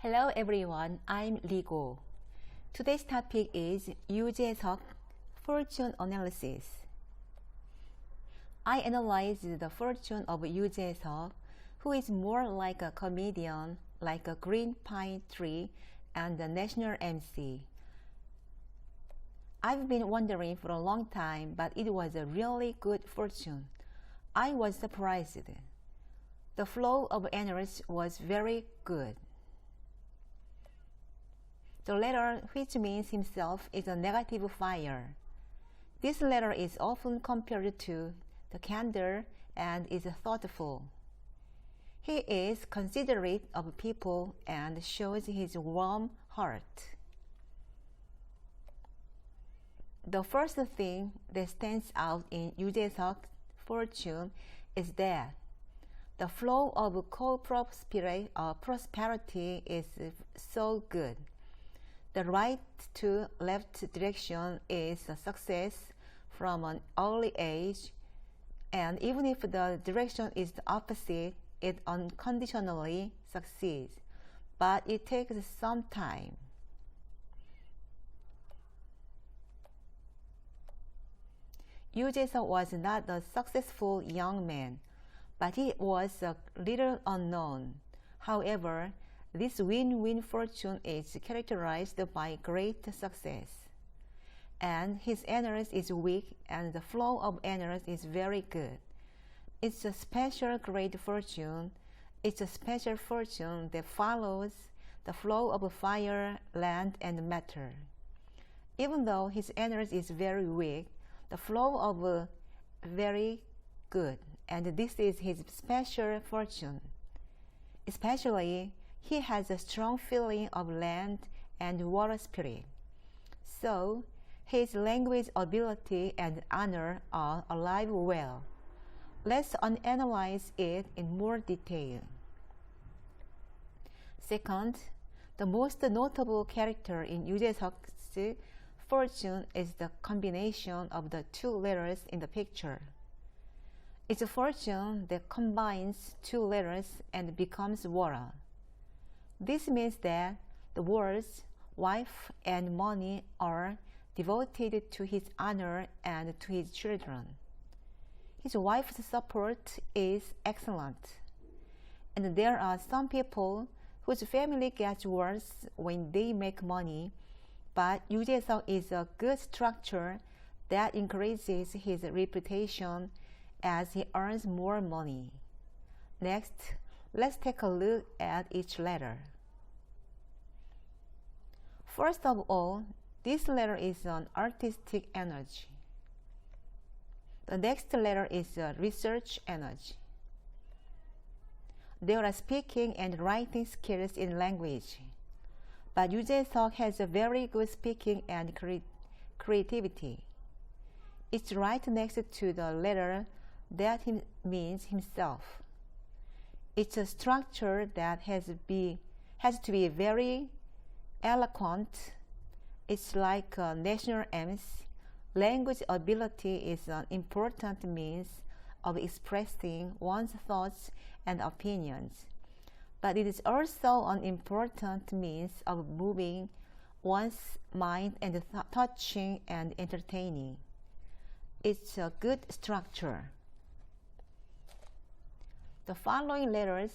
Hello everyone, I'm Ligo. Today's topic is Yoo Jae fortune analysis. I analyzed the fortune of Yoo Jae, who is more like a comedian, like a green pine tree, and a national MC. I've been wondering for a long time, but it was a really good fortune. I was surprised. The flow of energy was very good. The letter, which means himself, is a negative fire. This letter is often compared to the candle and is thoughtful. He is considerate of people and shows his warm heart. The first thing that stands out in Yoo Jae-seok's fortune is that the flow of prosperity is so good. The right to left direction is a success from an early age, and even if the direction is the opposite, it unconditionally succeeds, but it takes some time. Yoo Jae-seok was not a successful young man, but he was a little unknown. However, this win-win fortune is characterized by great success, and his energy is weak and the flow of energy is very good. It's a special great fortune. It's a special fortune that follows the flow of fire, land, and matter. Even though his energy is very weak, the flow of very good, and this is his special fortune. Especially, he has a strong feeling of land and water spirit. So, his language ability and honor are alive well. Let's analyze it in more detail. Second, the most notable character in Yoo Jae-seok's fortune is the combination of the two letters in the picture. It's a fortune that combines two letters and becomes water. This means that the words wife and money are devoted to his honor and to his children. His wife's support is excellent, and there are some people whose family gets worse when they make money, but Yoo Jae-seok is a good structure that increases his reputation as he earns more money. Next, let's take a look at each letter. First of all, this letter is an artistic energy. The next letter is a research energy. There are speaking and writing skills in language, but Yoo Jae-seok has a very good speaking and creativity. It's right next to the letter that means himself. It's a structure that has to be very eloquent. It's like a national MC. Language ability is an important means of expressing one's thoughts and opinions, but it is also an important means of moving one's mind and touching and entertaining. It's a good structure. The following letters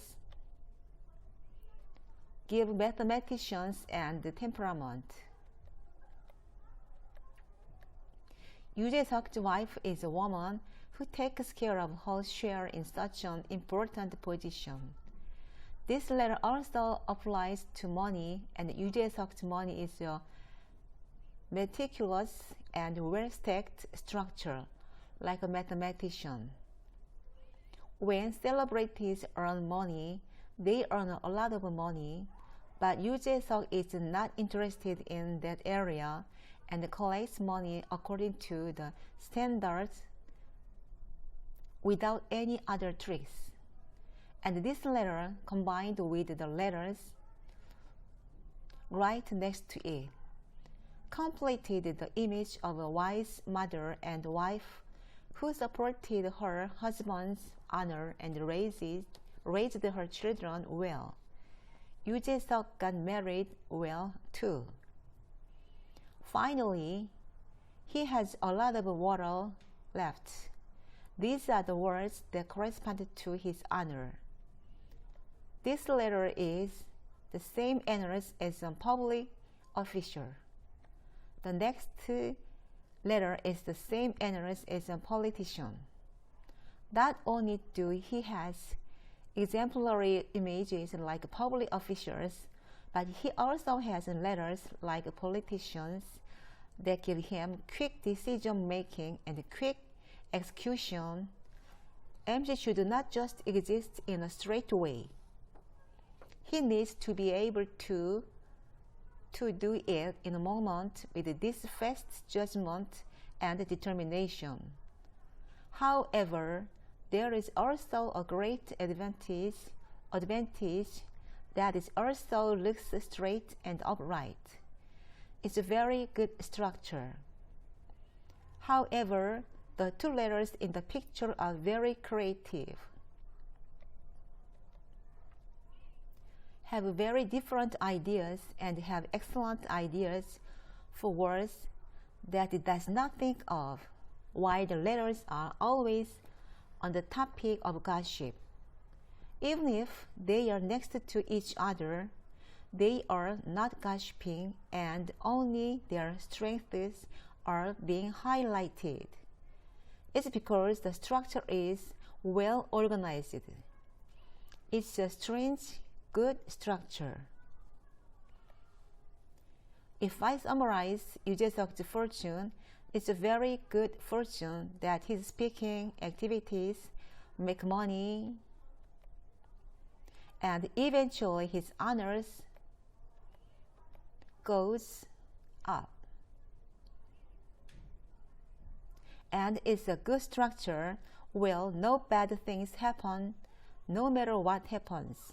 give mathematicians and temperament. Yoo Jae-seok's wife is a woman who takes care of her share in such an important position. This letter also applies to money, and Yoo Jae-seok's money is a meticulous and well-stacked structure, like a mathematician. When celebrities earn money, they earn a lot of money, but Yoo Jae-seok is not interested in that area and collects money according to the standards without any other tricks. And this letter, combined with the letters right next to it, completed the image of a wise mother and wife who supported her husband's honor and raised her children well. Yoo Jae got married well too. Finally, he has a lot of water left. These are the words that correspond to his honor. This letter is the same honors as a public official. The next letter is the same honors as a politician. Not only do he has exemplary images like public officials, but he also has letters like politicians that give him quick decision making and quick execution. MC should not just exist in a straight way. He needs to be able to do it in a moment with this fast judgment and determination. However, there is also a great advantage that it also looks straight and upright. It's a very good structure. However, the two letters in the picture are very creative, have very different ideas, and have excellent ideas for words that it does not think of, while the letters are always on the topic of gossip. Even if they are next to each other, they are not gossiping, and only their strengths are being highlighted. It's because the structure is well organized. It's a strange, good structure. If I summarize Yoo Jae-seok's fortune, it's a very good fortune that his speaking activities make money, and eventually his honors goes up. And it's a good structure where no bad things happen no matter what happens,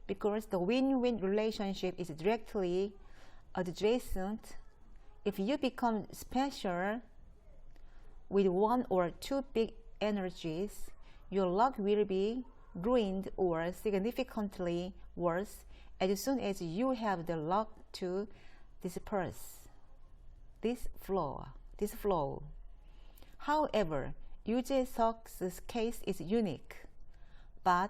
because the win-win relationship is directly adjacent. If you become special with one or two big energies, your luck will be ruined or significantly worse as soon as you have the luck to disperse this flow. However, Yoo Jae-seok's case is unique, but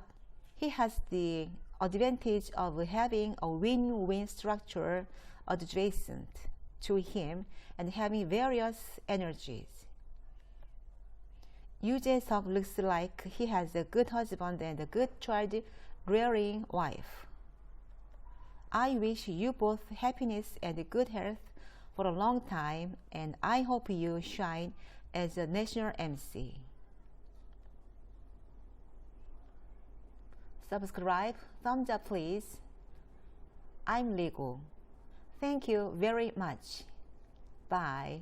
he has the advantage of having a win-win structure adjacent to him and having various energies. Yoo Jae-seok looks like he has a good husband and a good child-rearing wife. I wish you both happiness and good health for a long time, and I hope you shine as a national MC. Subscribe, thumbs up please. I'm Ligo. Thank you very much. Bye.